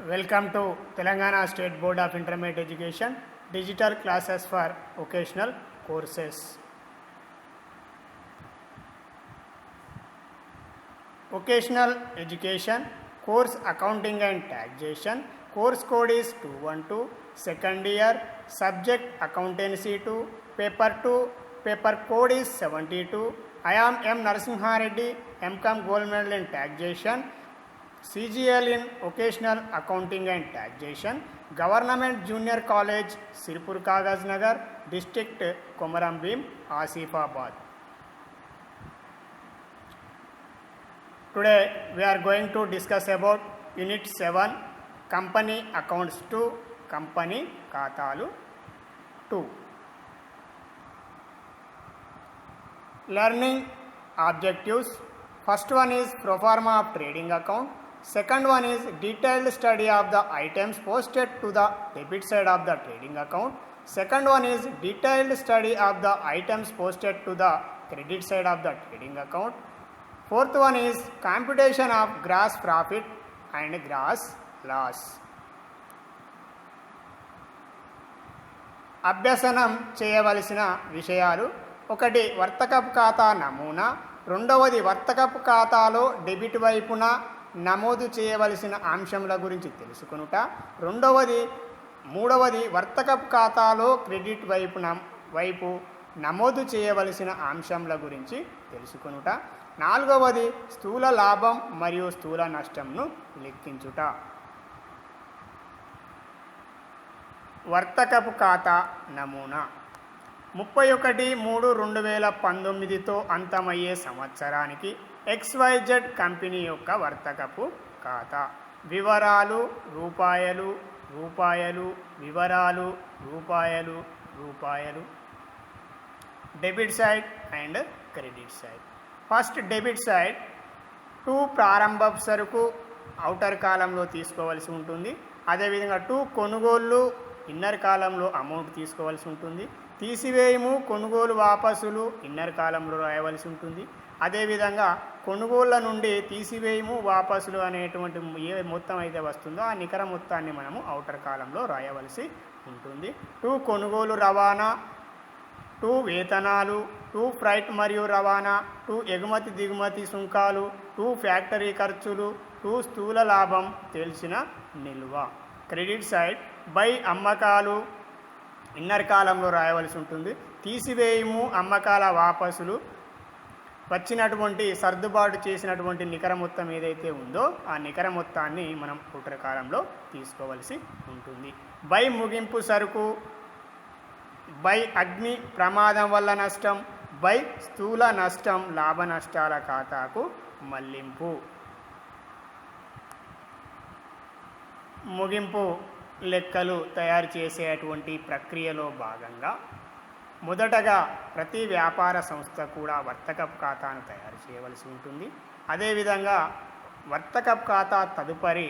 Welcome to Telangana State Board of Intermediate Education Digital Classes for Vocational Courses. Vocational Education Course Accounting and Taxation. Course code is 212. Second year. Subject Accountancy 2. Paper 2. Paper code is 72. I am M. Narasimha Reddy, M.Com Gold Medal in Taxation. CGL in Vocational Accounting and Taxation, Government Junior College, Sirpur Kagaz Nagar, District Komaram Bhim, Asifabad. Today we are going to discuss about Unit 7, Company Accounts 2, Company Khatalu 2. Learning objectives. First one is pro forma of trading account. Second one is detailed study of the items posted to the debit side of the trading account. Second one is detailed study of the items posted to the credit side of the trading account. Fourth one is computation of gross profit and gross loss. అభ్యసనం చేయవలసిన విషయాలు. ఒకటి వర్తకపు ఖాతా నమూనా. రెండవది వర్తకపు ఖాతాలో debit వైపున నమోదు చేయవలసిన అంశముల గురించి తెలుసుకొనుట. మూడవది వర్తకపు ఖాతాలో క్రెడిట్ వైపు నమోదు చేయవలసిన అంశముల గురించి తెలుసుకొనుట. నాలుగవది స్థూల లాభం మరియు స్థూల నష్టంను లెక్కించుట. వర్తకపు ఖాతా నమూనా 31/3/2019తో అంతమయ్యే సంవత్సరానికి XYZ కంపెనీ యొక్క వర్తకపు ఖాతా వివరాలు రూపాయలు వివరాలు రూపాయలు debit side and credit side. First debit side 2 ప్రారంభపు సరుకు ఔటర్ కాలంలో తీసుకోవాల్సి ఉంటుంది. అదేవిధంగా 2 కొనుగోళ్ళు ఇన్నర్ కాలంలో అమౌంట్ తీసుకోవాల్సి ఉంటుంది. తీసివేయము కొనుగోలు వాపసులు ఇన్నర్ కాలంలో రాయవలసి ఉంటుంది. అదేవిధంగా కొనుగోళ్ల నుండి తీసివేయము వాపసులు అనేటువంటి ఏ మొత్తం అయితే వస్తుందో ఆ నికర మొత్తాన్ని మనము ఔటర్ కాలంలో రాయవలసి ఉంటుంది. 2 కొనుగోలు రవాణా, 2 వేతనాలు, 2 ఫ్రైట్ మరియు రవాణా, 2 ఎగుమతి దిగుమతి సుంకాలు, 2 ఫ్యాక్టరీ ఖర్చులు, 2 స్థూల లాభం తేల్చిన నిల్వ. క్రెడిట్ సైడ్ బై అమ్మకాలు ఇన్నర్ కాలంలో రాయవలసి ఉంటుంది. తీసివేయము అమ్మకాల వాపసులు వచ్చినటువంటి సర్దుబాటు చేసినటువంటి నికర మొత్తం ఏదైతే ఉందో ఆ నికర మొత్తాన్ని మనం ఔటర్ కాలంలో తీసుకోవలసి ఉంటుంది. బై ముగింపు సరుకు, బై అగ్ని ప్రమాదం వల్ల నష్టం, బై స్థూల నష్టం లాభ నష్టాల ఖాతాకు మళ్లింపు. ముగింపు లెక్కలు తయారు చేసేటువంటి ప్రక్రియలో భాగంగా మొదటగా ప్రతి వ్యాపార సంస్థ కూడా వర్తకపు ఖాతాను తయారు చేయవలసి ఉంటుంది. అదేవిధంగా వర్తకపు ఖాతా తదుపరి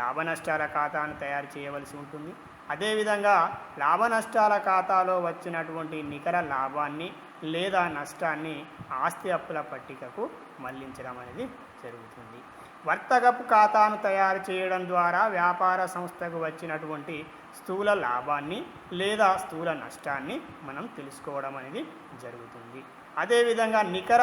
లాభ నష్టాల ఖాతాను తయారు చేయవలసి ఉంటుంది. అదేవిధంగా లాభ నష్టాల ఖాతాలో వచ్చినటువంటి నికర లాభాన్ని లేదా నష్టాన్ని ఆస్తి అప్పుల పట్టికకు మళ్లించడం అనేది జరుగుతుంది. వర్తకపు ఖాతాను తయారు చేయడం ద్వారా వ్యాపార సంస్థకు వచ్చినటువంటి స్థూల లాభాన్ని లేదా స్థూల నష్టాన్ని మనం తెలుసుకోవడం అనేది జరుగుతుంది. అదేవిధంగా నికర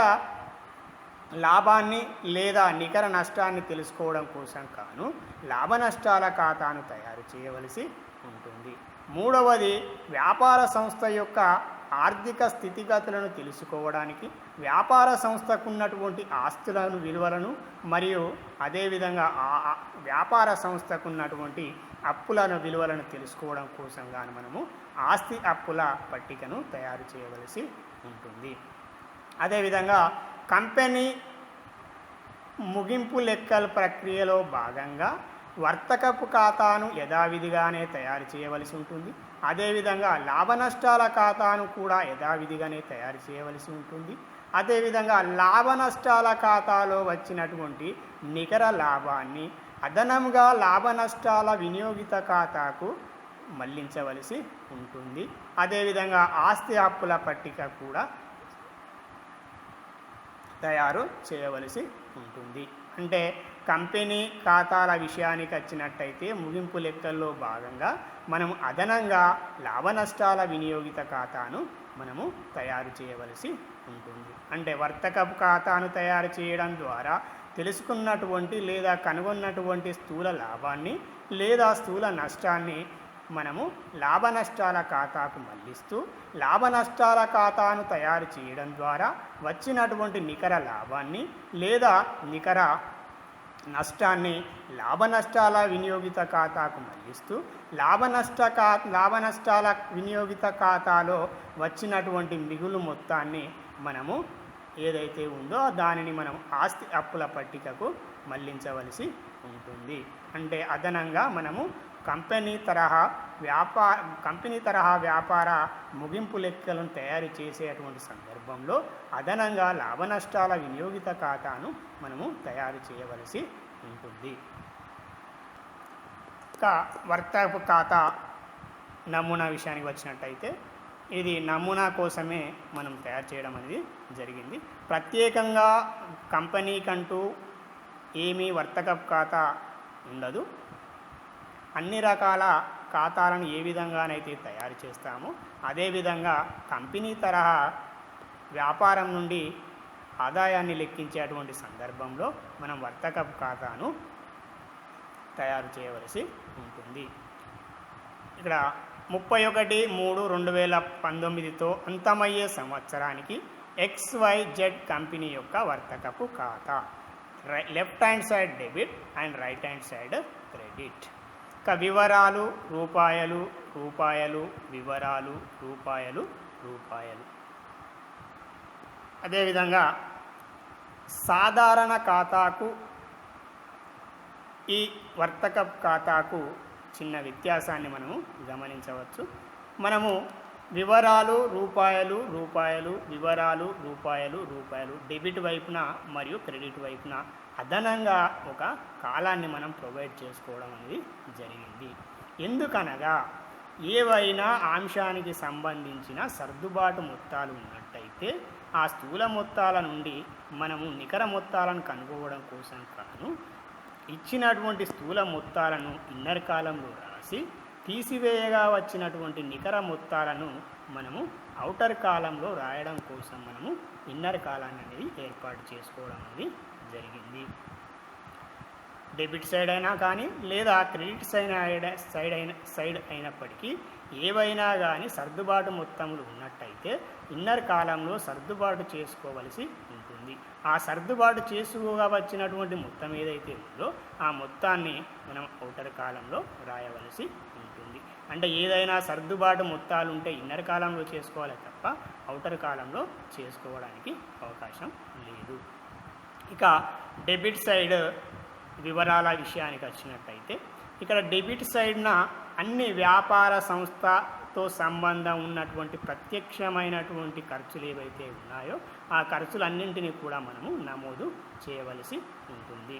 లాభాన్ని లేదా నికర నష్టాన్ని తెలుసుకోవడం కోసం కాను లాభ నష్టాల ఖాతాను తయారు చేయవలసి ఉంటుంది. మూడవది వ్యాపార సంస్థ యొక్క ఆర్థిక స్థితిగతులను తెలుసుకోవడానికి వ్యాపార సంస్థకు ఉన్నటువంటి ఆస్తులను విలువలను మరియు అదేవిధంగా వ్యాపార సంస్థకు ఉన్నటువంటి అప్పులను విలువలను తెలుసుకోవడం కోసం గాను మనము ఆస్తి అప్పుల పట్టికను తయారు చేయవలసి ఉంటుంది. అదేవిధంగా కంపెనీ ముగింపు లెక్కల ప్రక్రియలో భాగంగా వర్తకపు ఖాతాను యథావిధిగానే తయారు చేయవలసి ఉంటుంది. అదేవిధంగా లాభ నష్టాల ఖాతాను కూడా యథావిధిగానే తయారు చేయవలసి ఉంటుంది. అదేవిధంగా లాభ నష్టాల ఖాతాలో వచ్చినటువంటి నికర లాభాన్ని అదనంగా లాభ నష్టాల వినియోగిత ఖాతాకు మళ్లించవలసి ఉంటుంది. అదేవిధంగా ఆస్తి అప్పుల పట్టిక కూడా తయారు చేయవలసి ఉంటుంది. అంటే కంపెనీ ఖాతాల విషయానికి వచ్చినట్టయితే ముగింపు లెక్కల్లో భాగంగా మనం అదనంగా లాభ నష్టాల వినియోగిత ఖాతాను మనము తయారు చేయవలసి ఉంటుంది. అంటే వర్తకపు ఖాతాను తయారు చేయడం ద్వారా తెలుసుకున్నటువంటి లేదా కనుగొన్నటువంటి స్థూల లాభాన్ని లేదా స్థూల నష్టాన్ని మనము లాభ నష్టాల ఖాతాకు మళ్లిస్తూ లాభ నష్టాల ఖాతాను తయారు చేయడం ద్వారా వచ్చినటువంటి నికర లాభాన్ని లేదా నికర నష్టాన్ని లాభ నష్టాల వినియోగిత ఖాతాకు మళ్లిస్తూ లాభ నష్టాల వినియోగిత ఖాతాలో వచ్చినటువంటి మిగులు మొత్తాన్ని మనము ఏదైతే ఉందో దానిని మనం ఆస్తి అప్పుల పట్టికకు మళ్లించవలసి ఉంటుంది. అంటే అదనంగా మనము కంపెనీ తరహా వ్యాపార ముగింపు లెక్కలను తయారు చేసేటువంటి సందర్భంలో అదనంగా లాభ నష్టాల వినియోగిత ఖాతాను మనము తయారు చేయవలసి ఉంటుంది. ఇంకా వర్తకపు ఖాతా నమూనా విషయానికి వచ్చినట్టయితే ఇది నమూనా కోసమే మనం తయారు చేయడం అనేది జరిగింది. ప్రత్యేకంగా కంపెనీకంటూ ఏమీ వర్తకపు ఖాతా ఉండదు. అన్ని రకాల ఖాతాలను ఏ విధంగానైతే తయారు చేస్తామో అదేవిధంగా కంపెనీ తరహా వ్యాపారం నుండి ఆదాయాన్ని లెక్కించేటువంటి సందర్భంలో మనం వర్తకపు ఖాతాను తయారు చేయవలసి ఉంటుంది. ఇక్కడ 31/3/2019తో అంతమయ్యే సంవత్సరానికి XYZ కంపెనీ యొక్క వర్తకపు ఖాతా left hand side debit and right hand side credit. ఇక వివరాలు రూపాయలు రూపాయలు వివరాలు రూపాయలు రూపాయలు. అదేవిధంగా సాధారణ ఖాతాకు ఈ వర్తకపు ఖాతాకు చిన్న వ్యత్యాసాన్ని మనము గమనించవచ్చు. మనము వివరాలు రూపాయలు రూపాయలు వివరాలు రూపాయలు రూపాయలు డెబిట్ వైపున మరియు క్రెడిట్ వైపున అదనంగా ఒక కాలాన్ని మనం ప్రొవైడ్ చేసుకోవడం అనేది జరిగింది. ఎందుకనగా ఏవైనా అంశానికి సంబంధించిన సర్దుబాటు మొత్తాలు ఉన్నట్టయితే ఆ స్థూల మొత్తాల నుండి మనము నికర మొత్తాలను కనుగొనడం కోసం కాను ఇచ్చినటువంటి స్థూల మొత్తాలను ఇన్నర్ కాలంలో రాసి తీసివేయగా వచ్చినటువంటి నికర మొత్తాలను మనము ఔటర్ కాలంలో రాయడం కోసం మనము ఇన్నర్ కాలాన్ని అనేది ఏర్పాటు చేసుకోవడం అనేది జరిగింది. డెబిట్ సైడ్ అయినా కానీ లేదా క్రెడిట్ సైడ్ అయినప్పటికీ ఏవైనా కానీ సర్దుబాటు మొత్తములు ఉన్నట్టయితే ఇన్నర్ కాలంలో సర్దుబాటు చేసుకోవలసి ఉంటుంది. ఆ సర్దుబాటు చేసుకోగా వచ్చినటువంటి మొత్తం ఏదైతే ఉందో ఆ మొత్తాన్ని మనం ఔటర్ కాలంలో రాయవలసి ఉంటుంది. అంటే ఏదైనా సర్దుబాటు మొత్తాలు ఉంటే ఇన్నర్ కాలంలో చేసుకోవాలి తప్ప ఔటర్ కాలంలో చేసుకోవడానికి అవకాశం లేదు. ఇక డెబిట్ సైడ్ వివరాల విషయానికి వచ్చినట్టయితే ఇక్కడ డెబిట్ సైడ్న అన్ని వ్యాపార సంస్థతో సంబంధం ఉన్నటువంటి ప్రత్యక్షమైనటువంటి ఖర్చులు ఏవైతే ఉన్నాయో ఆ ఖర్చులన్నింటినీ కూడా మనము నమోదు చేయవలసి ఉంటుంది.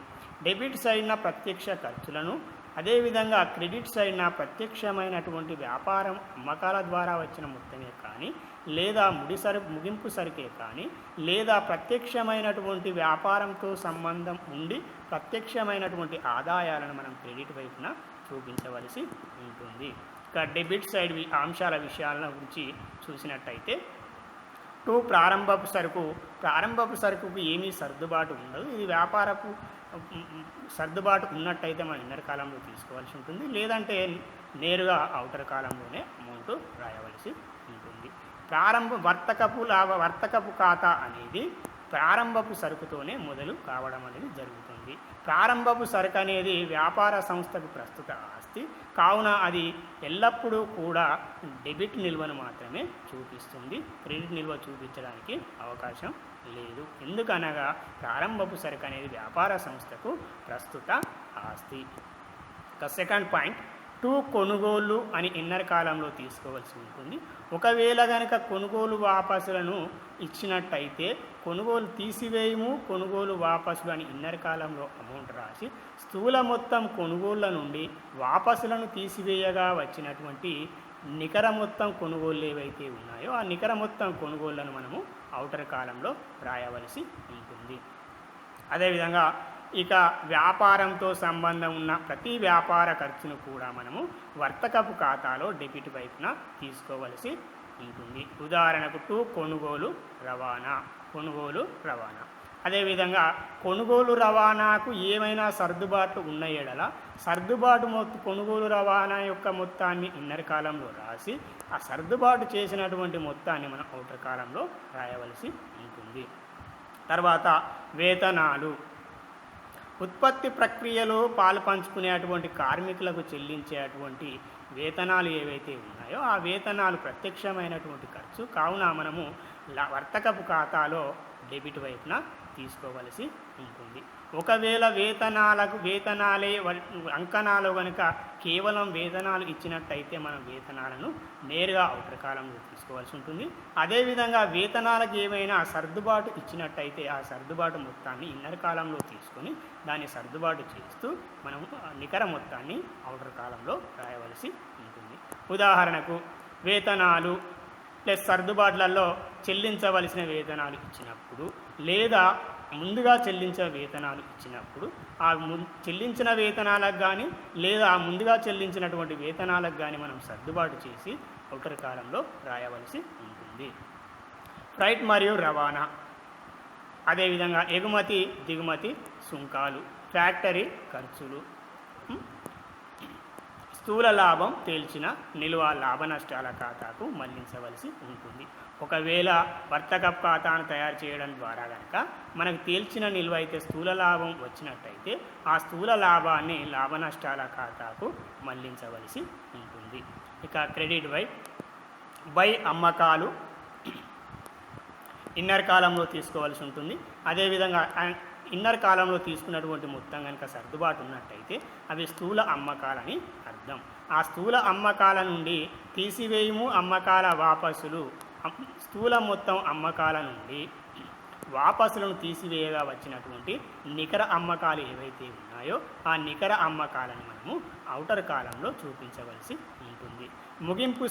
డెబిట్ సైడ్న ప్రత్యక్ష ఖర్చులను అదేవిధంగా క్రెడిట్ సైడ్న ప్రత్యక్షమైనటువంటి వ్యాపారం అమ్మకాల ద్వారా వచ్చిన మొత్తమే కానీ లేదా ముగింపు సరుకే కానీ లేదా ప్రత్యక్షమైనటువంటి వ్యాపారంతో సంబంధం ఉండి ప్రత్యక్షమైనటువంటి ఆదాయాలను మనం క్రెడిట్ వైపున చూపించవలసి ఉంటుంది. ఇక డెబిట్ సైడ్ అంశాల విషయాల గురించి చూసినట్టయితే ప్రారంభపు సరుకుకు ఏమీ సర్దుబాటు ఉండదు. ఇది వ్యాపారపు సర్దుబాటు ఉన్నట్టయితే మనం ఇన్నర్ కాలంలో తీసుకోవాల్సి ఉంటుంది, లేదంటే నేరుగా ఔటర్ కాలంలోనే అమౌంట్ రాయవలసి ఉంటుంది. వర్తకపు ఖాతా అనేది ప్రారంభపు సరుకుతోనే మొదలు కావడం అనేది జరుగుతుంది. ప్రారంభపు సరుకు అనేది వ్యాపార సంస్థకు ప్రస్తుత ఆస్తి కావున అది ఎల్లప్పుడూ కూడా డెబిట్ నిల్వను మాత్రమే చూపిస్తుంది, క్రెడిట్ నిల్వ చూపించడానికి అవకాశం లేదు. ఎందుకనగా ప్రారంభపు సరుకు అనేది వ్యాపార సంస్థకు ప్రస్తుత ఆస్తి. ఇక సెకండ్ పాయింట్ కొనుగోలు అని ఇన్నర్ కాలంలో తీసుకోవాల్సి ఉంటుంది. ఒకవేళ కనుక కొనుగోలు వాపసులను ఇచ్చినట్టయితే కొనుగోలు తీసివేయము కొనుగోలు వాపసులు అని ఇన్నర్ కాలంలో అమౌంట్ రాసి స్థూల మొత్తం కొనుగోళ్ల నుండి వాపసులను తీసివేయగా వచ్చినటువంటి నికర మొత్తం కొనుగోళ్ళు ఏవైతే ఉన్నాయో ఆ నికర మొత్తం కొనుగోళ్లను మనము ఔటర్ కాలంలో రాయవలసి ఉంటుంది. అదేవిధంగా ఇక వ్యాపారంతో సంబంధం ఉన్న ప్రతి వ్యాపార ఖర్చును కూడా మనము వర్తకపు ఖాతాలో డెబిట్ వైపున తీసుకోవలసి ఉంటుంది. ఉదాహరణకు కొనుగోలు రవాణా. అదేవిధంగా కొనుగోలు రవాణాకు ఏమైనా సర్దుబాట్లు ఉన్న ఎడల కొనుగోలు రవాణా యొక్క మొత్తాన్ని ఇన్నర్ కాలంలో రాసి ఆ సర్దుబాటు చేసినటువంటి మొత్తాన్ని మనం ఔటర్ కాలంలో రాయవలసి ఉంటుంది. తర్వాత వేతనాలు. ఉత్పత్తి ప్రక్రియలో పాలు పంచుకునేటువంటి కార్మికులకు చెల్లించేటువంటి వేతనాలు ఏవైతే ఉన్నాయో ఆ వేతనాలు ప్రత్యక్షమైనటువంటి ఖర్చు కావున మనము వర్తకపు ఖాతాలో డెబిట్ వైపున తీసుకోవలసి ఉంటుంది. ఒకవేళ వేతనాలే అంకణాలు కనుక కేవలం వేతనాలు ఇచ్చినట్టయితే మనం వేతనాలను నేరుగా ఔటర్ కాలంలో తీసుకోవాల్సి ఉంటుంది. అదేవిధంగా వేతనాలకు ఏమైనా సర్దుబాటు ఇచ్చినట్టయితే ఆ సర్దుబాటు మొత్తాన్ని ఇన్నర్ కాలంలో తీసుకొని దాన్ని సర్దుబాటు చేస్తూ మనము నికర మొత్తాన్ని ఔటర్ కాలంలో రాయవలసి ఉంటుంది. ఉదాహరణకు వేతనాలు ప్లస్ సర్దుబాట్లలో చెల్లించవలసిన వేతనాలు ఇచ్చినప్పుడు లేదా ముందుగా చెల్లించిన వేతనాలు ఇచ్చినప్పుడు ఆ చెల్లించిన వేతనాలకు కానీ లేదా ముందుగా చెల్లించినటువంటి వేతనాలకు కానీ మనం సర్దుబాటు చేసి ఔటర్ కాలంలో రాయవలసి ఉంటుంది. ఫ్రైట్ మరియు రవాణా. అదేవిధంగా ఎగుమతి దిగుమతి సుంకాలు, ఫ్యాక్టరీ ఖర్చులు, స్థూల లాభం తేల్చిన నిల్వ లాభ నష్టాల ఖాతాకు మళ్లించవలసి ఉంటుంది. ఒకవేళ వర్తకపు ఖాతాను తయారు చేయడం ద్వారా కనుక మనకు తేల్చిన నిల్వ అయితే స్థూల లాభం వచ్చినట్టయితే ఆ స్థూల లాభాన్ని లాభ నష్టాల ఖాతాకు మళ్లించవలసి ఉంటుంది. ఇక క్రెడిట్ బై అమ్మకాలు ఇన్నర్ కాలంలో తీసుకోవాల్సి ఉంటుంది. అదేవిధంగా ఇన్నర్ కాలంలో తీసుకున్నటువంటి మొత్తం కనుక సర్దుబాటు ఉన్నట్టయితే అవి స్థూల అమ్మకాలని అర్థం. ఆ స్థూల అమ్మకాల నుండి తీసివేయము అమ్మకాల వాపసులు, స్థూల మొత్తం అమ్మకాల నుండి వాపసులను తీసివేయగా వచ్చినటువంటి నికర అమ్మకాలు ఏవైతే ఉన్నాయో ఆ నికర అమ్మకాలను మనము ఔటర్ కాలంలో చూపించవలసి ఉంటుంది. ముగింపు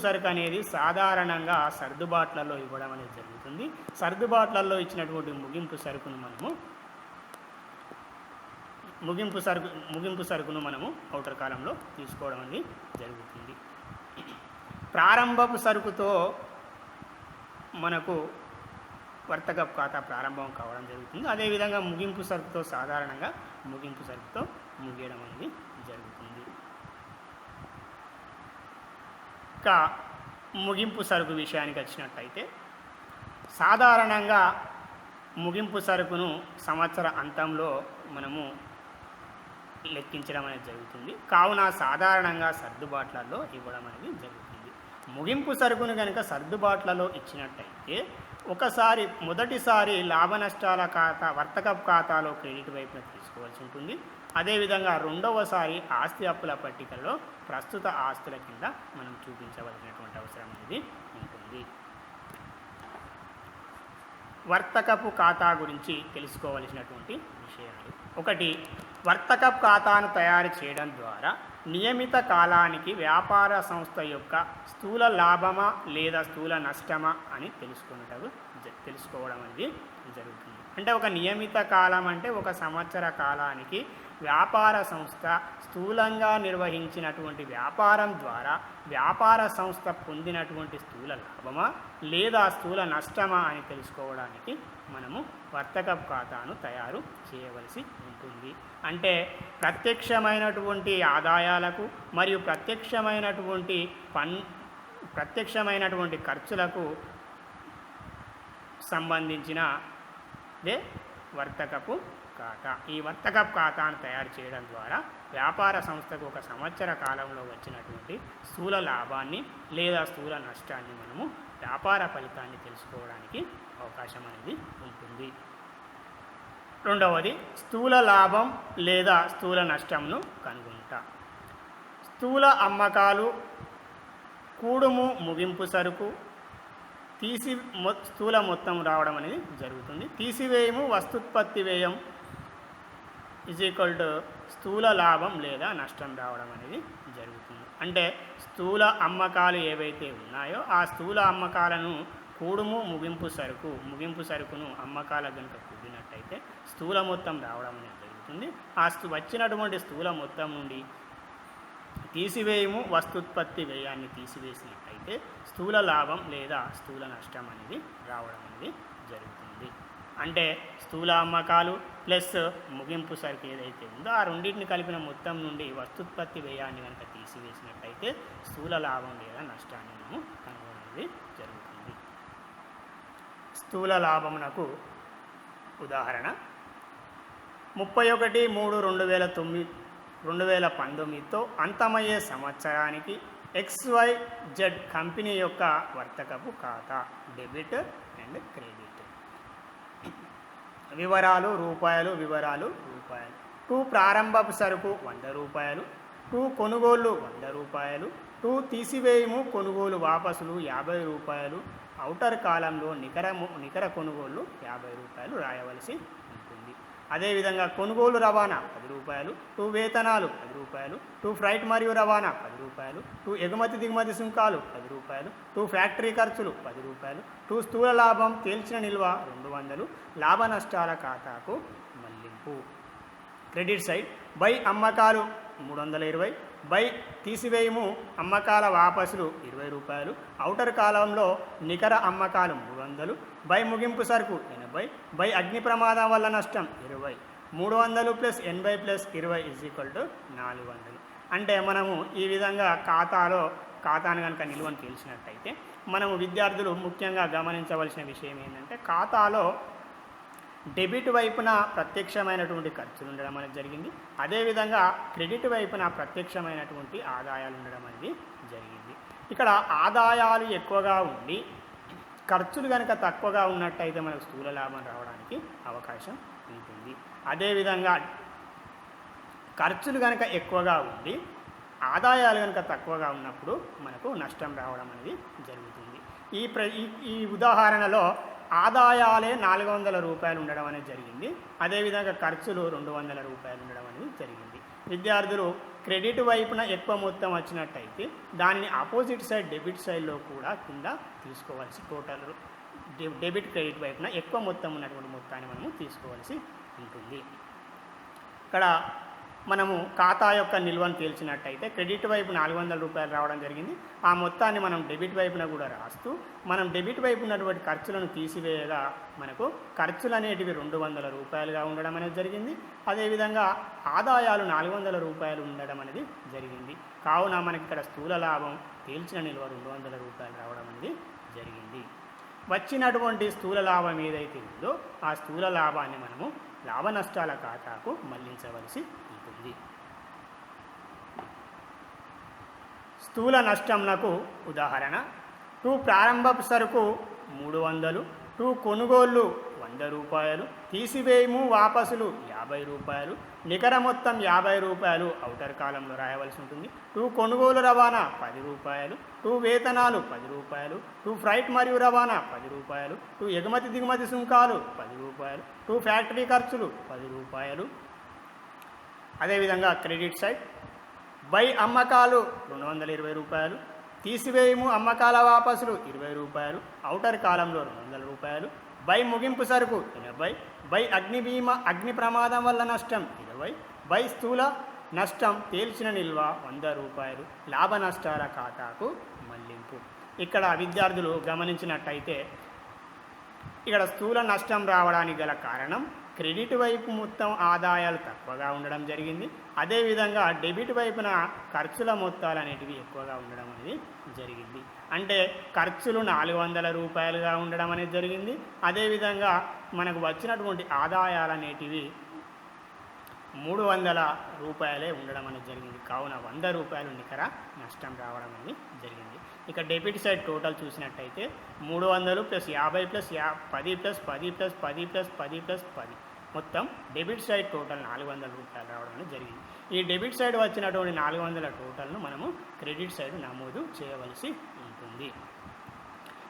సరుకు అనేది సాధారణంగా సర్దుబాట్లలో ఇవ్వడం అనేది జరుగుతుంది. సర్దుబాట్లలో ఇచ్చినటువంటి ముగింపు సరుకును మనము ఔటర్ కాలంలో తీసుకోవడం అనేది జరుగుతుంది. ప్రారంభపు సరుకుతో మనకు వర్తకపు ఖాతా ప్రారంభం కావడం జరుగుతుంది. అదేవిధంగా ముగింపు సరుకుతో సాధారణంగా ముగియడం అనేది జరుగుతుంది. ఇంకా ముగింపు సరుకు విషయానికి వచ్చినట్టయితే సాధారణంగా ముగింపు సరుకును సంవత్సర అంతంలో మనము లెక్కించడం అనేది జరుగుతుంది. కావున సాధారణంగా సర్దుబాట్లలో ఇవ్వడం అనేది జరుగుతుంది. ముగింపు సరుకును కనుక సర్దుబాట్లలో ఇచ్చినట్టయితే మొదటిసారి లాభ నష్టాల ఖాతా వర్తకపు ఖాతాలో క్రెడిట్ వైపున తీసుకోవాల్సి ఉంటుంది. అదేవిధంగా రెండవసారి ఆస్తి అప్పుల పట్టికలో ప్రస్తుత ఆస్తుల కింద మనం చూపించవలసినటువంటి అవసరం అనేది ఉంటుంది. వర్తకపు ఖాతా గురించి తెలుసుకోవలసినటువంటి విషయాలు. 1. వర్తకపు ఖాతాను తయారు చేయడం ద్వారా నియమిత కాలానికి వ్యాపార సంస్థ యొక్క స్థూల లాభమా లేదా స్థూల నష్టమా అని తెలుసుకోవడం అనేది జరుగుతుంది. అంటే ఒక నియమిత కాలం అంటే ఒక సంవత్సర కాలానికి వ్యాపార సంస్థ స్థూలంగా నిర్వహించినటువంటి వ్యాపారం ద్వారా వ్యాపార సంస్థ పొందినటువంటి స్థూల లాభమా లేదా స్థూల నష్టమా అని తెలుసుకోవడానికి మనము వర్తకపు ఖాతాను తయారు చేయవలసి ఉంటుంది. అంటే ప్రత్యక్షమైనటువంటి ఆదాయాలకు మరియు ప్రత్యక్షమైనటువంటి ఖర్చులకు సంబంధించినదే వర్తకపు ఖాతా. ఈ వర్తకపు ఖాతాను తయారు చేయడం ద్వారా వ్యాపార సంస్థకు ఒక సంవత్సర కాలంలో వచ్చినటువంటి స్థూల లాభాన్ని లేదా స్థూల నష్టాన్ని మనము వ్యాపార ఫలితాన్ని తెలుసుకోవడానికి అవకాశం అనేది ఉంటుంది. 2. స్థూల లాభం లేదా స్థూల నష్టంను కనుగొంట. స్థూల అమ్మకాలు కూడుము ముగింపు సరుకు స్థూల మొత్తం రావడం అనేది జరుగుతుంది. తీసివేయము వస్తుత్పత్తి వ్యయం స్థూల లాభం లేదా నష్టం రావడం అనేది జరుగుతుంది. అంటే స్థూల అమ్మకాలు ఏవైతే ఉన్నాయో ఆ స్థూల అమ్మకాలను కూడుము ముగింపు సరుకును అమ్మకాల కనుక కూడినట్టయితే అంటే స్థూల మొత్తం రావడం అనేది జరుగుతుంది. ఆ వచ్చినటువంటి స్థూల మొత్తం నుండి తీసివేయము వస్తుత్పత్తి వ్యయాన్ని తీసివేసినట్టయితే స్థూల లాభం లేదా స్థూల నష్టం అనేది రావడం అనేది జరుగుతుంది. అంటే స్థూల అమ్మకాలు ప్లస్ ముగింపు సరుకు ఏదైతే ఉందో ఆ రెండింటిని కలిపిన మొత్తం నుండి వస్తుత్పత్తి వ్యయాన్ని కనుక తీసివేసినట్టయితే స్థూల లాభం లేదా నష్టాన్ని మనము కనుగొనేది జరుగుతుంది. స్థూల లాభమునకు ఉదాహరణ 31/3/2019తో అంతమయ్యే సంవత్సరానికి XYZ కంపెనీ యొక్క వర్తకపు ఖాతా డెబిట్ అండ్ క్రెడిట్. వివరాలు రూపాయలు. 2 ప్రారంభపు సరుకు 100 రూపాయలు. 2 కొనుగోళ్ళు 100 రూపాయలు. 2 తీసివేయము కొనుగోలు వాపసులు 50 రూపాయలు. ఔటర్ కాలంలో నికర కొనుగోళ్ళు 50 రూపాయలు రాయవలసి ఉంటుంది. అదేవిధంగా కొనుగోలు రవాణా 10 రూపాయలు. 2 వేతనాలు 10 రూపాయలు. 2 ఫ్రైట్ మరియు రవాణా 10 రూపాయలు. 2 ఎగుమతి దిగుమతి సుంకాలు 10 రూపాయలు. 2 ఫ్యాక్టరీ ఖర్చులు 10 రూపాయలు. 2 స్థూల లాభం తేల్చిన నిల్వ 200. లాభ నష్టాల ఖాతాకు మళ్లింపు. క్రెడిట్ సైడ్ బై అమ్మకాలు 320, బై తీసివేయము అమ్మకాల వాపసులు 20 రూపాయలు. ఔటర్ కాలంలో నికర అమ్మకాలు 300, బై ముగింపు సరుకు 80, బై అగ్ని ప్రమాదం వల్ల నష్టం 20. 300 + 80 + 20 = 400. అంటే మనము ఈ విధంగా ఖాతాను కనుక నిల్వను తెలిసినట్టయితే మనము విద్యార్థులు ముఖ్యంగా గమనించవలసిన విషయం ఏంటంటే ఖాతాలో డెబిట్ వైపున ప్రత్యక్షమైనటువంటి ఖర్చులు ఉండడం అనేది జరిగింది. అదేవిధంగా క్రెడిట్ వైపున ప్రత్యక్షమైనటువంటి ఆదాయాలు ఉండడం అనేది జరిగింది. ఇక్కడ ఆదాయాలు ఎక్కువగా ఉండి ఖర్చులు కనుక తక్కువగా ఉన్నట్టయితే మనకు స్థూల లాభం రావడానికి అవకాశం ఉంటుంది. అదేవిధంగా ఖర్చులు కనుక ఎక్కువగా ఉండి ఆదాయాలు కనుక తక్కువగా ఉన్నప్పుడు మనకు నష్టం రావడం అనేది జరుగుతుంది. ఈ ఉదాహరణలో ఆదాయాలే 400 రూపాయలు ఉండడం అనేది జరిగింది. అదేవిధంగా ఖర్చులు 200 రూపాయలు ఉండడం అనేది జరిగింది. విద్యార్థులు క్రెడిట్ వైపున ఎక్కువ మొత్తం వచ్చినట్టయితే దానిని ఆపోజిట్ సైడ్ డెబిట్ సైడ్లో కూడా కింద తీసుకోవాల్సి టోటల్ డెబిట్ క్రెడిట్ వైపున ఎక్కువ మొత్తం ఉన్నటువంటి మొత్తాన్ని మనము తీసుకోవాల్సి ఉంటుంది. ఇక్కడ మనము ఖాతా యొక్క నిల్వను తేల్చినట్టయితే క్రెడిట్ వైపు 400 రూపాయలు రావడం జరిగింది. ఆ మొత్తాన్ని మనం డెబిట్ వైపున కూడా రాస్తూ మనం డెబిట్ వైపు ఉన్నటువంటి ఖర్చులను తీసివేయగా మనకు ఖర్చులు అనేటివి 200 రూపాయలుగా ఉండడం అనేది జరిగింది. అదేవిధంగా ఆదాయాలు 400 రూపాయలు ఉండడం అనేది జరిగింది. కావున మనకి ఇక్కడ స్థూల లాభం తేల్చిన నిల్వ 200 రూపాయలు రావడం అనేది జరిగింది. వచ్చినటువంటి స్థూల లాభం ఏదైతే ఉందో ఆ స్థూల లాభాన్ని మనము లాభ నష్టాల ఖాతాకు మళ్లించవలసి ఉంటుంది. స్థూల నష్టంనకు ఉదాహరణ 2 ప్రారంభపు సరుకు 300, 2 కొనుగోళ్ళు 100 రూపాయలు, తీసివేయము వాపసులు 50 రూపాయలు, నికర మొత్తం 50 రూపాయలు ఔటర్ కాలంలో రాయవలసి ఉంటుంది. 2 కొనుగోలు రవాణా 10 రూపాయలు, 2 వేతనాలు 10 రూపాయలు, 2 ఫ్రైట్ మరియు రవాణా 10 రూపాయలు, 2 ఎగుమతి దిగుమతి సుంకాలు 10 రూపాయలు, 2 ఫ్యాక్టరీ ఖర్చులు 10 రూపాయలు. అదేవిధంగా క్రెడిట్ సైడ్ బై అమ్మకాలు 220 రూపాయలు, తీసివేయము అమ్మకాల వాపసులు 20 రూపాయలు, ఔటర్ కాలంలో 200 రూపాయలు, బై ముగింపు సరుకు 80, బై అగ్ని ప్రమాదం వల్ల నష్టం 20, బై స్థూల నష్టం తేల్చిన నిల్వ 100 రూపాయలు. లాభ నష్టాల ఖాతాకు మళ్లింపు. ఇక్కడ విద్యార్థులు గమనించినట్టయితే ఇక్కడ స్థూల నష్టం రావడానికి గల కారణం క్రెడిట్ వైపు మొత్తం ఆదాయాలు తక్కువగా ఉండడం జరిగింది. అదేవిధంగా డెబిట్ వైపున ఖర్చుల మొత్తాలు అనేటివి ఎక్కువగా ఉండడం అనేది జరిగింది. అంటే ఖర్చులు 400 రూపాయలుగా ఉండడం అనేది జరిగింది. అదేవిధంగా మనకు వచ్చినటువంటి ఆదాయాలు అనేటివి 300 రూపాయలే ఉండడం అనేది జరిగింది. కావున 100 రూపాయలు నికర నష్టం రావడం అనేది జరిగింది. ఇక డెబిట్ సైడ్ టోటల్ చూసినట్టయితే 300 + 50 + 10 + 10 + 10 + 10 + 10 మొత్తం డెబిట్ సైడ్ టోటల్ 400 రూపాయలు రావడం అనేది జరిగింది. ఈ డెబిట్ సైడ్ వచ్చినటువంటి 400 టోటల్ను మనము క్రెడిట్ సైడ్ నమోదు చేయవలసి ఉంటుంది.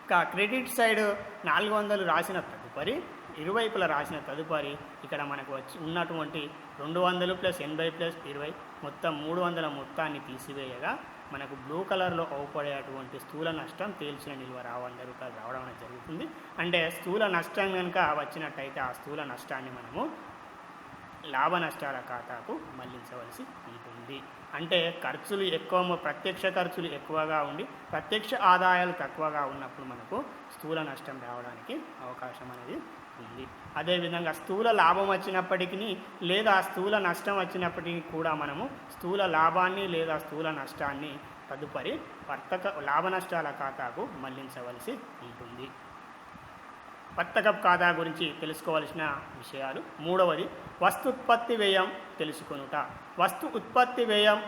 ఇక క్రెడిట్ సైడ్ 400 రాసిన తదుపరి ఇరువైపులా రాసిన తదుపరి ఇక్కడ మనకు ఉన్నటువంటి 200 + 80 + 20 మొత్తం 300 మొత్తాన్ని తీసివేయగా మనకు బ్లూ కలర్లో అవుపడేటువంటి స్థూల నష్టం తేల్చిన నిల్వ రావడం అనేది జరుగుతుంది. అంటే స్థూల నష్టం కనుక వచ్చినట్టయితే ఆ స్థూల నష్టాన్ని మనము లాభ నష్టాల ఖాతాకు మళ్లించవలసి ఉంటుంది. అంటే ఖర్చులు ఎక్కువ, ప్రత్యక్ష ఖర్చులు ఎక్కువగా ఉండి ప్రత్యక్ష ఆదాయాలు తక్కువగా ఉన్నప్పుడు మనకు స్థూల నష్టం రావడానికి అవకాశం అనేది ఉంది. అదేవిధంగా స్థూల లాభం వచ్చినప్పటికీ లేదా స్థూల నష్టం వచ్చినప్పటికీ కూడా మనము స్థూల లాభాన్ని లేదా స్థూల నష్టాన్ని తదుపరి లాభ నష్టాల ఖాతాకు మళ్లించవలసి ఉంటుంది. వర్తకపు ఖాతా గురించి తెలుసుకోవాల్సిన విషయాలు. మూడవది వస్తుత్పత్తి వ్యయం తెలుసుకొనుట. వస్తు ఉత్పత్తి వ్యయం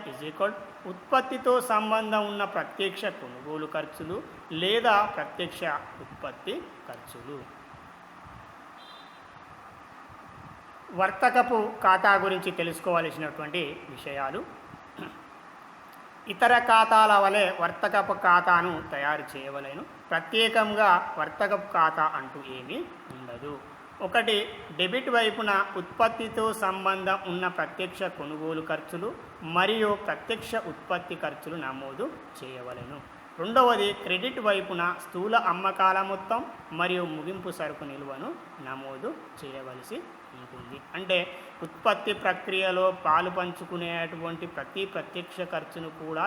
ఉత్పత్తితో సంబంధం ఉన్న ప్రత్యక్ష కొనుగోలు ఖర్చులు లేదా ప్రత్యక్ష ఉత్పత్తి ఖర్చులు. వర్తకపు ఖాతా గురించి తెలుసుకోవాల్సినటువంటి విషయాలు. ఇతర ఖాతాల వలె వర్తకపు ఖాతాను తయారు చేయవలెను. ప్రత్యేకంగా వర్తకపు ఖాతా అంటూ ఏమీ ఉండదు. ఒకటి, డెబిట్ వైపున ఉత్పత్తితో సంబంధం ఉన్న ప్రత్యక్ష కొనుగోలు ఖర్చులు మరియు ప్రత్యక్ష ఉత్పత్తి ఖర్చులు నమోదు చేయవలెను. రెండవది, క్రెడిట్ వైపున స్థూల అమ్మకాల మొత్తం మరియు ముగింపు సరుకు నిల్వను నమోదు చేయవలసి ఉంటుంది. అంటే ఉత్పత్తి ప్రక్రియలో పాలు పంచుకునేటువంటి ప్రతి ప్రత్యక్ష ఖర్చును కూడా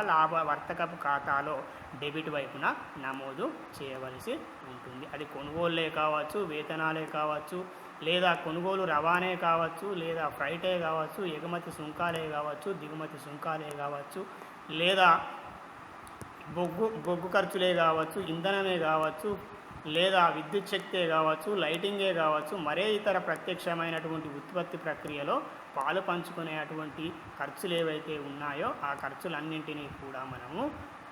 వర్తకపు ఖాతాలో డెబిట్ వైపున నమోదు చేయవలసి ఉంటుంది. అది కొనుగోళ్ళే కావచ్చు, వేతనాలే కావచ్చు, లేదా కొనుగోలు రవాణే కావచ్చు, లేదా ఫ్రైటే కావచ్చు, ఎగుమతి సుంకాలే కావచ్చు, దిగుమతి సుంకాలే కావచ్చు, లేదా బొగ్గు ఖర్చులే కావచ్చు, ఇంధనమే కావచ్చు, లేదా విద్యుత్ శక్తే కావచ్చు, లైటింగే కావచ్చు, మరే ఇతర ప్రత్యక్షమైనటువంటి ఉత్పత్తి ప్రక్రియలో పాలు పంచుకునేటువంటి ఖర్చులు ఏవైతే ఉన్నాయో ఆ ఖర్చులన్నింటినీ కూడా మనము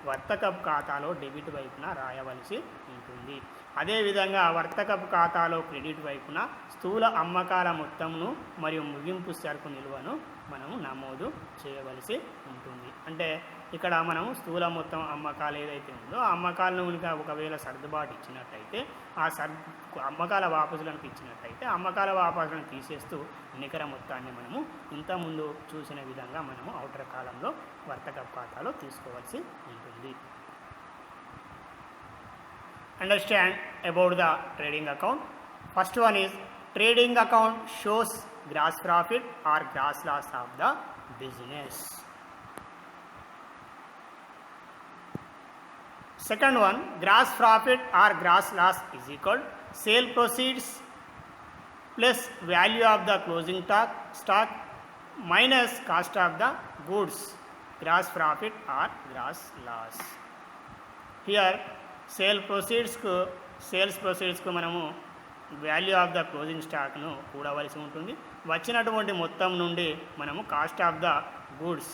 వర్తకపు ఖాతాలో డెబిట్ వైపున రాయవలసి ఉంటుంది. అదేవిధంగా వర్తకపు ఖాతాలో క్రెడిట్ వైపున స్థూల అమ్మకాల మొత్తంను మరియు ముగింపు సరుకు నిల్వను మనము నమోదు చేయవలసి ఉంటుంది. అంటే ఇక్కడ మనము స్థూల మొత్తం అమ్మకాలు ఏదైతే ఉందో ఆ అమ్మకాలను ఒకవేళ సర్దుబాటు ఇచ్చినట్టయితే ఆ అమ్మకాల వాపసులను ఇచ్చినట్టయితే అమ్మకాల వాపసులను తీసేస్తూ నికర మొత్తాన్ని మనము ఇంతకుముందు చూసిన విధంగా మనము ఔటర్ కాలంలో వర్తకపు ఖాతాలో తీసుకోవాల్సి ఉంటుంది. Understand about the trading account. First one is trading account shows gross profit or gross loss of the business. Second one, gross profit or gross loss is equal sale proceeds plus value of the closing stock minus cost of the goods, gross profit or gross loss. Here sales ప్రొసీడ్స్కు మనము value of the closing స్టాక్ను కూడవలసి ఉంటుంది. వచ్చినటువంటి మొత్తం నుండి మనము cost of the goods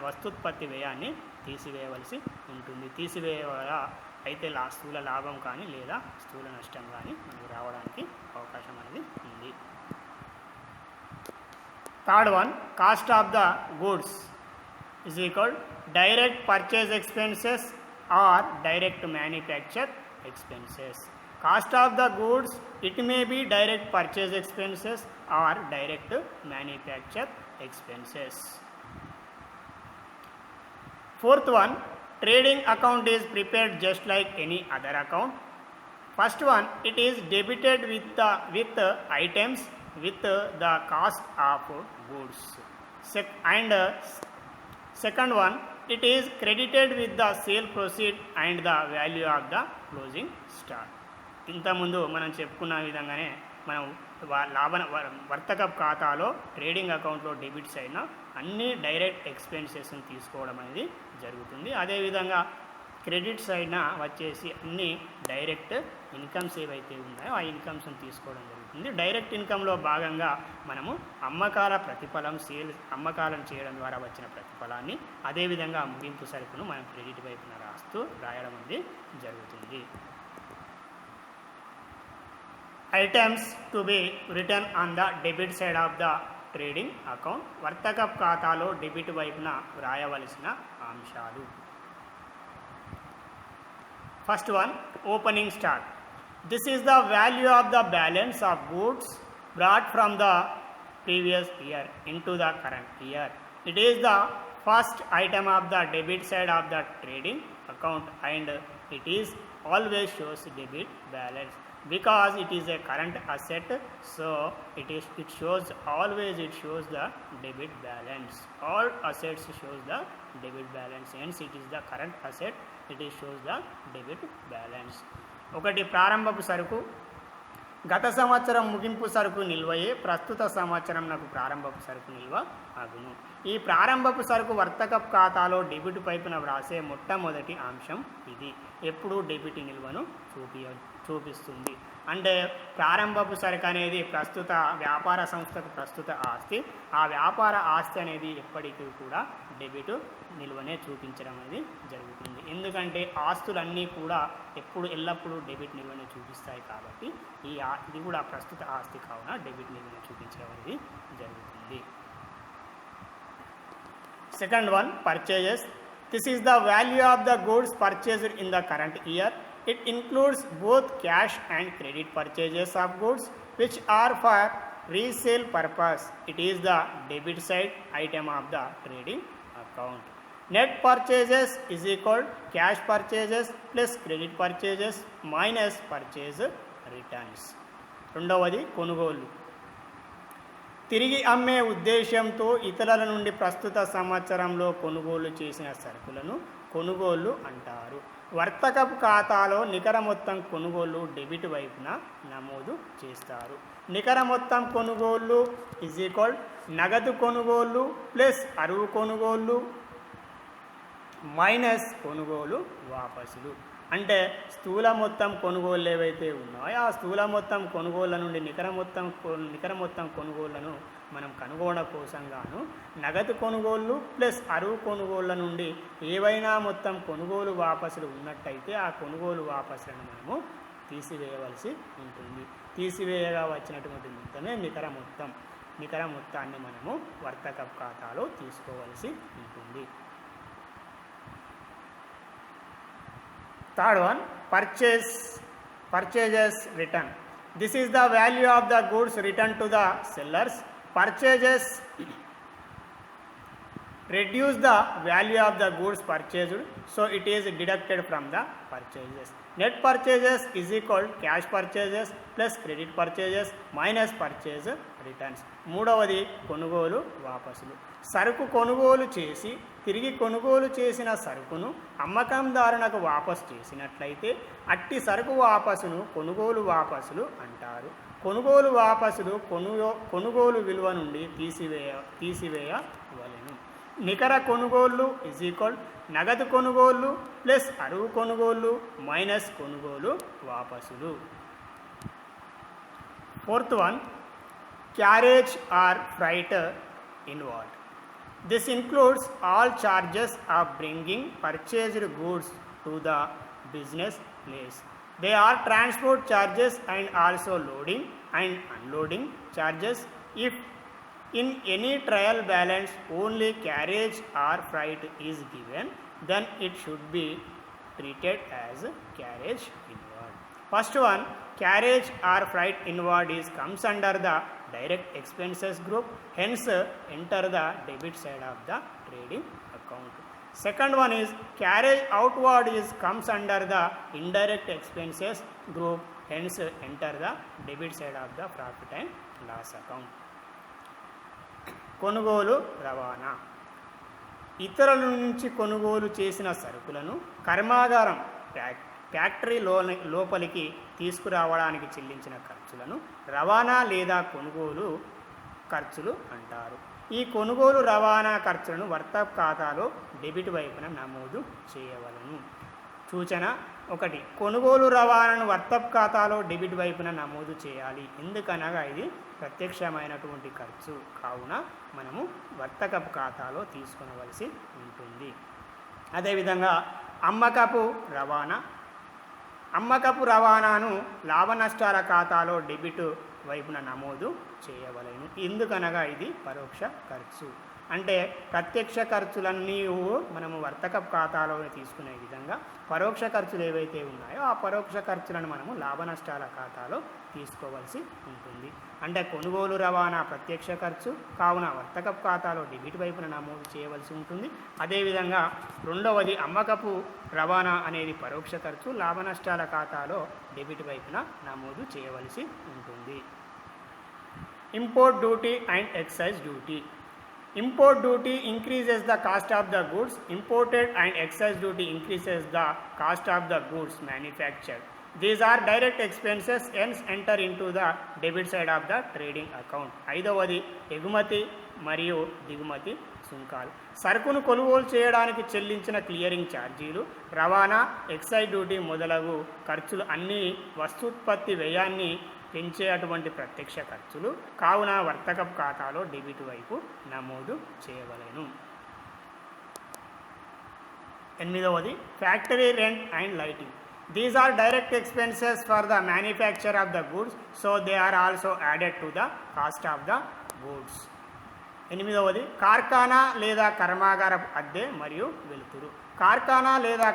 వస్తుత్పత్తి వ్యయాన్ని తీసివేయవలసి ఉంటుంది. తీసివేయవల అయితే స్థూల లాభం కానీ లేదా స్థూల నష్టం కానీ మనకు రావడానికి అవకాశం అనేది ఉంది. Third one, cost of the goods is equal direct purchase expenses or direct manufacture expenses. Cost of the goods, it may be direct purchase expenses or direct manufacture expenses. Fourth one, trading account is prepared just like any other account. First one, it is debited with items with the cost of goods. Second one, it is credited with the sale proceed and the value of the closing stock. ఇంతకుముందు మనం చెప్పుకున్న విధంగానే మనం వర్తకపు ఖాతాలో trading అకౌంట్లో debit సైడ్న అన్ని direct ఎక్స్పెన్సెస్ని తీసుకోవడం అనేది జరుగుతుంది. అదేవిధంగా క్రెడిట్ సైడ్న వచ్చేసి అన్ని డైరెక్ట్ ఇన్కమ్స్ ఏవైతే ఉన్నాయో ఆ ఇన్కమ్స్ని తీసుకోవడం జరుగుతుంది. డైరెక్ట్ ఇన్కంలో భాగంగా మనము అమ్మకాల ప్రతిఫలం అమ్మకాలను చేయడం ద్వారా వచ్చిన ప్రతిఫలాన్ని అదేవిధంగా ముగింపు సరుకును మనం క్రెడిట్ వైపున రాయడం అనేది జరుగుతుంది. Items to be return on the debit side of the trading account. వర్తకపు ఖాతాలో డెబిట్ వైపున వ్రాయవలసిన అంశాలు. First one, opening stock. This is the value of the balance of goods brought from the previous year into the current year. It is the first item of the debit side of the trading account and it is always shows debit balance because it is a current asset, so it shows always it shows the debit balance. All assets shows the debit balance, hence it is the current asset, it is shows the debit balance. ఒకటి ప్రారంభపు సరుకు గత సంవత్సరం ముగింపు సరుకు నిల్వయే ప్రస్తుత సంవత్సరం నాకు ప్రారంభపు సరుకు నిల్వ అగును. ఈ ప్రారంభపు సరుకు వర్తకపు ఖాతాలో డెబిట్ పైపున వ్రాసే మొట్టమొదటి అంశం ఇది. ఎప్పుడు డెబిట్ నిల్వను చూపిస్తుంది అంటే ప్రారంభపు సరుకు అనేది ప్రస్తుత వ్యాపార సంస్థకు ప్రస్తుత ఆస్తి, ఆ వ్యాపార ఆస్తి అనేది ఎప్పటికీ కూడా డెబిట్ నిల్వనే చూపించడం అనేది జరుగుతుంది. ఎందుకంటే ఆస్తులన్నీ కూడా ఎల్లప్పుడూ డెబిట్ నిల్వనే చూపిస్తాయి కాబట్టి ఇది కూడా ప్రస్తుత ఆస్తి కావున డెబిట్ నిల్వనే చూపించడం అనేది జరుగుతుంది. Second one, purchases. This is the value of the goods purchased in the current year. It includes both cash and credit purchases of goods which are for resale purpose. It is the debit side item of the trading account. Net purchases is equal cash purchases plus credit purchases minus purchase returns. రెండవది కొనుగోలు. తిరిగి అమ్మే ఉద్దేశంతో ఇతరుల నుండి ప్రస్తుత సంవత్సరంలో కొనుగోలు చేసిన సరుకులను కొనుగోలు అంటారు. వర్తకపు ఖాతాలో నికర మొత్తం కొనుగోలు డెబిట్ వైపున నమోదు చేస్తారు. నికర మొత్తం కొనుగోళ్ళు ఈజ్ ఈక్వల్ నగదు కొనుగోళ్ళు ప్లస్ అరువు కొనుగోళ్ళు మైనస్ కొనుగోలు వాపసులు. అంటే స్థూల మొత్తం కొనుగోళ్ళు ఏవైతే ఉన్నాయో ఆ స్థూల మొత్తం కొనుగోళ్ళ నుండి నికర మొత్తం కొనుగోళ్లను మనం కనుగోవడం కోసం గాను నగదు కొనుగోళ్ళు ప్లస్ అరువు కొనుగోళ్ల నుండి ఏవైనా మొత్తం కొనుగోలు వాపసులు ఉన్నట్టయితే ఆ కొనుగోలు వాపసులను మనము తీసివేయవలసి ఉంటుంది. తీసివేయగా వచ్చినటువంటి మొత్తమే నికర మొత్తాన్ని మనము వర్తక ఖాతాలో తీసుకోవలసి ఉంటుంది. Third one, purchases return. This is the value of the goods returned to the sellers. Purchases reduce the value of the goods purchased, so it is deducted from the purchases. Net purchases is equal cash purchases plus credit purchases minus purchase returns. మూడవది కొనుగోలు వాపసులు. సరుకు కొనుగోలు చేసి తిరిగి కొనుగోలు చేసిన సరుకును అమ్మకందారునకు వాపసు చేసినట్లయితే అట్టి సరుకు వాపసును కొనుగోలు వాపసులు అంటారు. కొనుగోలు వాపసులు కొనుగోలు విలువ నుండి తీసివేయవలెను. నికర కొనుగోళ్ళు ఈజ్ ఈక్వల్ నగదు కొనుగోళ్ళు ప్లస్ అరువు కొనుగోళ్ళు మైనస్ కొనుగోలు వాపసులు. Fourth one, carriage or freight inward. This includes all charges of bringing purchased goods to the business place. They are transport charges and also loading and unloading charges. If in any trial balance only carriage or freight is given, then it should be treated as carriage inward. First one, carriage or freight inward comes under the direct expenses group, hence enter the debit side of the trading account. Second one is carriage outward comes under the indirect expenses group, hence enter the debit side of the profit and loss account. కొనుగోలు రవాణా. ఇతరుల నుంచి కొనుగోలు చేసిన సరుకులను కర్మాగారం factory లోపలికి తీసుకురావడానికి చెల్లించిన ఖర్చులను రవాణా లేదా కొనుగోలు ఖర్చులు అంటారు. ఈ కొనుగోలు రవాణా ఖర్చులను వర్తక ఖాతాలో డెబిట్ వైపున నమోదు చేయవలెను. సూచన 1, కొనుగోలు రవాణాను వర్తక ఖాతాలో డెబిట్ వైపున నమోదు చేయాలి. ఎందుకనగా ఇది ప్రత్యక్షమైనటువంటి ఖర్చు కావున మనము వర్తక ఖాతాలో తీసుకొనవలసి ఉంటుంది. అదేవిధంగా అమ్మకపు రవాణాను లాభ నష్టాల ఖాతాలో డెబిట్ వైపున నమోదు చేయవలెను. ఎందుకనగా ఇది పరోక్ష ఖర్చు. అంటే ప్రత్యక్ష ఖర్చులన్నీ మనము వర్తకపు ఖాతాలో తీసుకునే విధంగా పరోక్ష ఖర్చులు ఏవైతే ఉన్నాయో ఆ పరోక్ష ఖర్చులను మనము లాభ నష్టాల ఖాతాలో తీసుకోవాల్సి ఉంటుంది. అంటే కొనుగోలు రవాణా ప్రత్యక్ష ఖర్చు కావున వర్తకపు ఖాతాలో డెబిట్ వైపున నమోదు చేయవలసి ఉంటుంది. అదేవిధంగా రెండవది అమ్మకపు రవాణా అనేది పరోక్ష ఖర్చు లాభ నష్టాల ఖాతాలో డెబిట్ వైపున నమోదు చేయవలసి ఉంటుంది. Import duty and excise duty. Import duty increases the cost of the goods imported and excise duty increases the cost of the goods manufactured. These are direct expenses hence enter into the debit side of the trading account. ఐదవది ఎగుమతి మరియు దిగుమతి సుంకాలు. సరుకును కొనుగోలు చేయడానికి చెల్లించిన clearing ఛార్జీలు, రవాణా, ఎక్సైజ్ డ్యూటీ మొదలగు ఖర్చులు అన్నీ వస్తూత్పత్తి వ్యయాన్ని పెంచే అటువంటి ప్రత్యక్ష ఖర్చులు కావున వర్తకపు ఖాతాలో డెబిట్ వైపు నమోదు చేయవలెను. ఎనిమిదవది factory rent and lighting. These are direct expenses for the manufacture of the goods so they are also added to the cost of the goods. ఎనిమిదవది కార్ఖానా లేదా కర్మాగారపు అద్దె మరియు వెలుతురు. కార్ఖానా లేదా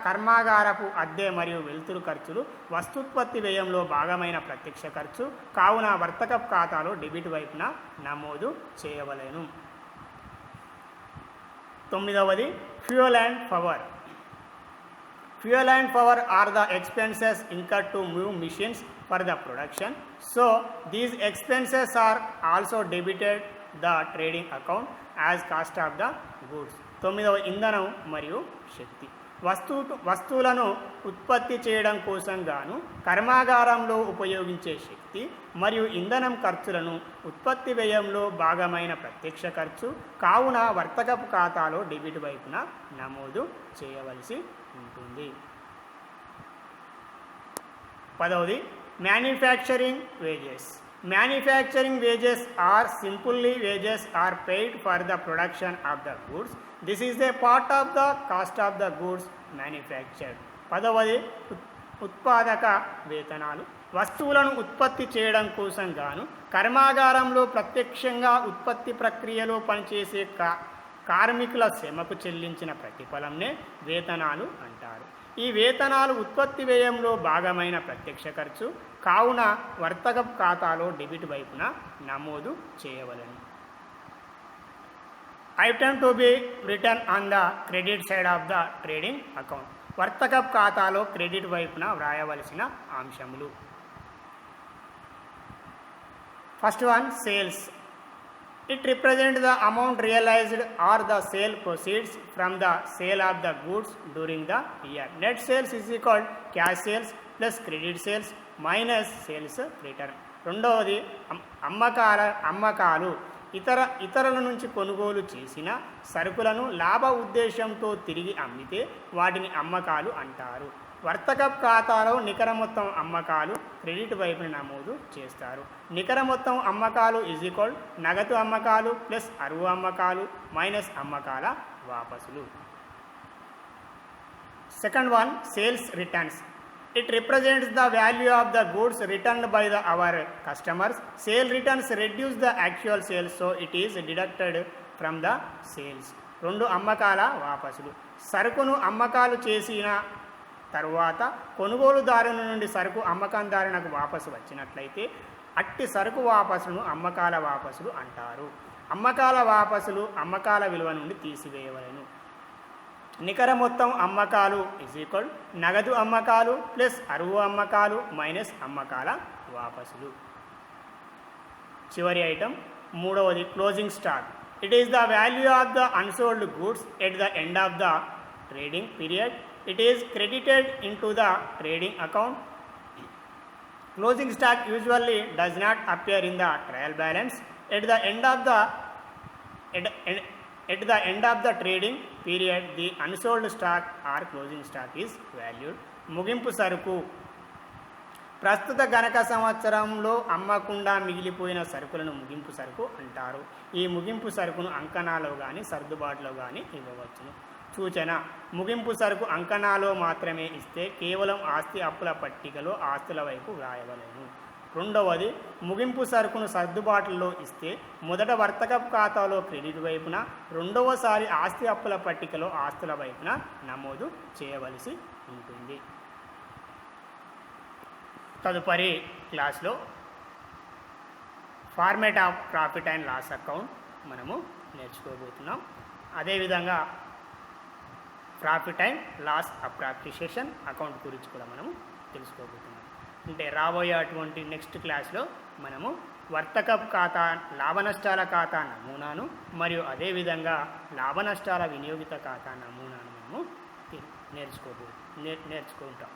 కర్మాగారపు అద్దె మరియు వెలుతురు ఖర్చులు వస్తూత్పత్తి వ్యయంలో భాగమైన ప్రత్యక్ష ఖర్చు కావున వర్తకపు ఖాతాలో డెబిట్ వైపున నమోదు చేయవలెను. తొమ్మిదవది fuel and power. Fuel and power are the expenses incurred to move machines for the production. So these expenses are also debited the trading account as cost of the goods. తొమ్మిదవ ఇంధనం మరియు శక్తి. వస్తువులను ఉత్పత్తి చేయడం కోసం గాను కర్మాగారంలో ఉపయోగించే శక్తి మరియు ఇంధనం ఖర్చులను ఉత్పత్తి వ్యయంలో భాగమైన ప్రత్యక్ష ఖర్చు కావున వర్తకపు ఖాతాలో డెబిట్ వైపున నమోదు చేయవలసి ఉంటుంది. పదవది manufacturing wages. Manufacturing wages are simply wages are paid for the production of the goods. This is a part of the cost of the goods manufactured. పదవది ఉత్పాదక వేతనాలు. వస్తువులను ఉత్పత్తి చేయడం కోసం గాను కర్మాగారంలో ప్రత్యక్షంగా ఉత్పత్తి ప్రక్రియలో పనిచేసే కార్మికుల శ్రమకు చెల్లించిన ప్రతిఫలంనే వేతనాలు అంటారు. ఈ వేతనాలు ఉత్పత్తి వ్యయంలో భాగమైన ప్రత్యక్ష ఖర్చు కావున వర్తకపు ఖాతాలో డెబిట్ వైపున నమోదు చేయవలెను. Item to be return on the credit side of the trading account. వర్తకపు ఖాతాలో క్రెడిట్ వైపున వ్రాయవలసిన అంశములు. First one sales. It represents the amount realized or the sale proceeds from the sale of the goods during the year. Net sales is equal cash sales plus credit sales minus sales return. రెండవది అమ్మకాలు. ఇతరుల నుంచి కొనుగోలు చేసిన సరుకులను లాభ ఉద్దేశంతో తిరిగి అమ్మితే వాటిని అమ్మకాలు అంటారు. వర్తకపు ఖాతాలో నికర మొత్తం అమ్మకాలు క్రెడిట్ వైపున నమోదు చేస్తారు. నికర మొత్తం అమ్మకాలు ఈజ్ ఈక్వల్ నగదు అమ్మకాలు ప్లస్ అరువు అమ్మకాలు మైనస్ అమ్మకాల వాపసులు. Second one sales returns. It represents the value of the goods returned by our customers. Sale returns reduce the actual sales, so it is deducted from the sales. రెండు అమ్మకాల వాపసులు. సరుకును అమ్మకాలు చేసిన తరువాత కొనుగోలుదారుని నుండి సరుకు అమ్మకందారునకు వాపసు వచ్చినట్లయితే అట్టి సరుకు వాపసులను అమ్మకాల వాపసులు అంటారు. అమ్మకాల వాపసులు అమ్మకాల విలువ నుండి తీసివేయవలెను. నికర మొత్తం అమ్మకాలు ఈజ్ ఈక్వల్ నగదు అమ్మకాలు ప్లస్ అరువు అమ్మకాలు మైనస్ అమ్మకాల వాపసులు. చివరి ఐటమ్ మూడవది closing stock. It is the value of the unsold goods at the end of the trading period. It is credited into the trading account. Closing stock usually does not appear in the trial balance. At the end of the trading period, the unsold stock or closing stock is valued. ముగింపు సరుకు. ప్రస్తుత గణక సంవత్సరంలో అమ్మకుండా మిగిలిపోయిన సరుకులను ముగింపు సరుకు అంటారు. ఈ ముగింపు సరుకును అంకణాలో కానీ సర్దుబాటులో కానీ ఇవ్వవచ్చును. సూచన: ముగింపు సరుకు అంకణాలో మాత్రమే ఇస్తే కేవలం ఆస్తి అప్పుల పట్టికలో ఆస్తుల వైపు వ్రాయవలెను. రెండవది ముగింపు సరుకును సర్దుబాటులో ఇస్తే మొదట వర్తకపు ఖాతాలో క్రెడిట్ వైపున, రెండవసారి ఆస్తి అప్పుల పట్టికలో ఆస్తుల వైపున నమోదు చేయవలసి ఉంటుంది. తదుపరి క్లాస్లో format of profit and loss account మనము నేర్చుకోబోతున్నాం. అదేవిధంగా profit and loss appropriation account గురించి కూడా మనము తెలుసుకోబోతున్నాం. అంటే రాబోయే అటువంటి నెక్స్ట్ క్లాస్లో మనము వర్తకపు ఖాతా లాభ నష్టాల ఖాతా నమూనాను మరియు అదేవిధంగా లాభ నష్టాల వినియోగిత ఖాతా నమూనాను మనము నేర్చుకుంటాం.